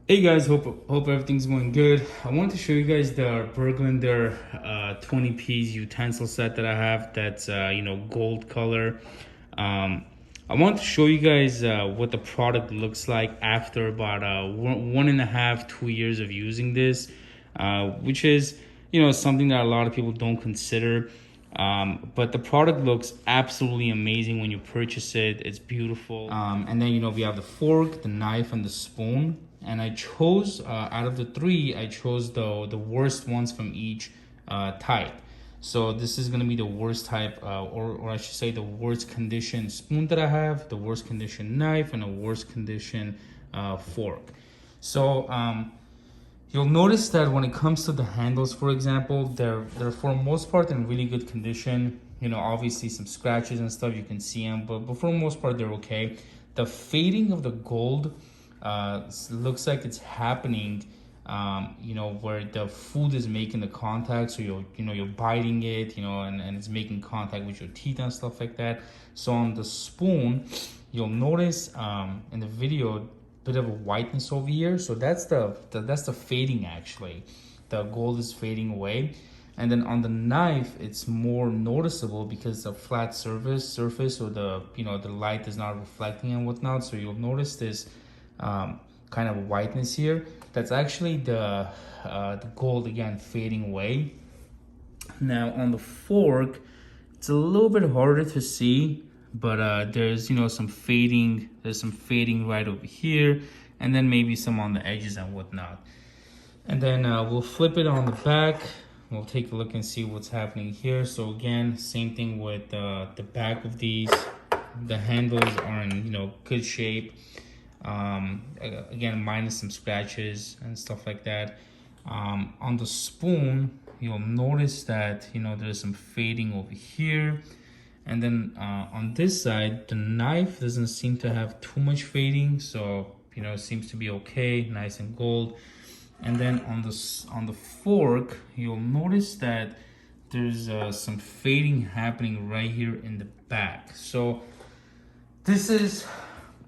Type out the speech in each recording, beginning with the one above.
Hey guys, hope everything's going good. I wanted to show you guys the Berglander 20-piece utensil set that I have. That's gold color. I want to show you guys what the product looks like after about 1.5 to 2 years of using this, which is something that a lot of people don't consider. But the product looks absolutely amazing when you purchase it. It's beautiful. And then we have the fork, the knife, and the spoon. And I chose out of the three, I chose the worst ones from each type. So this is gonna be the worst type, or I should say the worst condition spoon that I have, the worst condition knife, and the worst condition fork. So you'll notice that when it comes to the handles, for example, they're for the most part in really good condition. Obviously some scratches and stuff, you can see them, but for the most part, they're okay. The fading of the gold looks like it's happening where the food is making the contact, so you're biting it, and it's making contact with your teeth and stuff like that. So on the spoon, you'll notice in the video bit of a whiteness over here. So that's the fading. Actually, the gold is fading away. And then on the knife, it's more noticeable because it's a flat surface, so the light is not reflecting and whatnot. So you'll notice this kind of whiteness here. That's actually the gold again fading away. Now on the fork, it's a little bit harder to see, but there's some fading. There's some fading right over here, and then maybe some on the edges and whatnot. And then we'll flip it on the back. We'll take a look and see what's happening here. So again, same thing with the back of these. The handles are in good shape. Again, minus some scratches and stuff like that. On the spoon, you'll notice that there's some fading over here. And then on this side, the knife doesn't seem to have too much fading, so it seems to be okay, nice and gold. And then on the fork, you'll notice that there's some fading happening right here in the back. So this is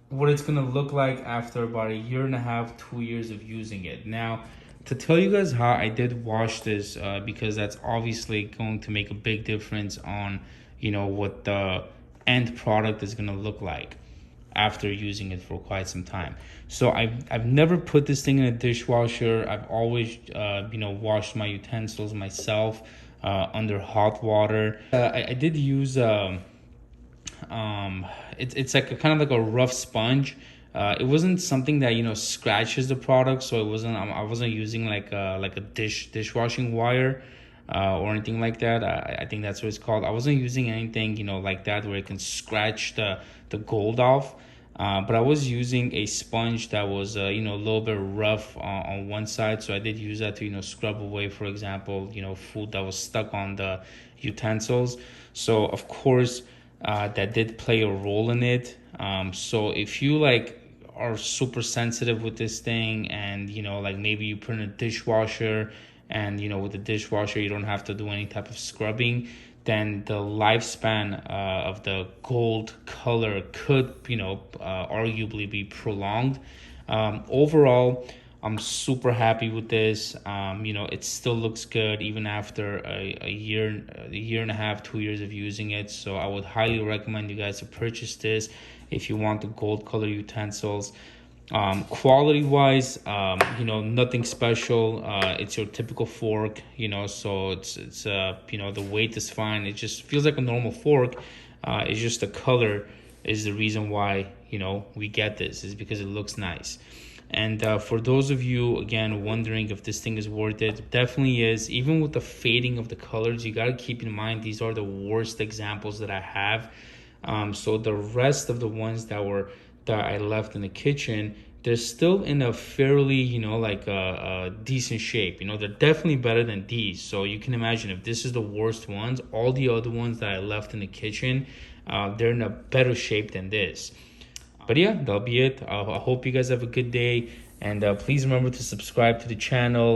what it's gonna look like after about 1.5 to 2 years of using it. Now, to tell you guys how I did wash this, because that's obviously going to make a big difference on what the end product is gonna look like after using it for quite some time. So I've never put this thing in a dishwasher. I've always washed my utensils myself under hot water. I did use it's like kind of like a rough sponge. It wasn't something that scratches the product, so I wasn't using like a dishwashing wire or anything like that. I think that's what it's called. I wasn't using anything like that where it can scratch the gold off. But I was using a sponge that was a little bit rough on one side, so I did use that to scrub away, for example, food that was stuck on the utensils. So of course that did play a role in it. So if you are super sensitive with this thing, and maybe you put in a dishwasher, and with the dishwasher you don't have to do any type of scrubbing, then the lifespan of the gold color could arguably be prolonged. Overall, I'm super happy with this. It still looks good even after a year and a half, 2 years of using it. So I would highly recommend you guys to purchase this if you want the gold color utensils. Quality wise, nothing special. It's your typical fork, so it's the weight is fine. It just feels like a normal fork. It's just the color is the reason why we get this, is because it looks nice. And for those of you again wondering if this thing is worth it, it definitely is. Even with the fading of the colors, you got to keep in mind these are the worst examples that I have. So the rest of the ones that I left in the kitchen, they're still in a fairly a decent shape. They're definitely better than these. So you can imagine, if this is the worst ones, all the other ones that I left in the kitchen, they're in a better shape than this. But yeah, that'll be it. I hope you guys have a good day, and please remember to subscribe to the channel.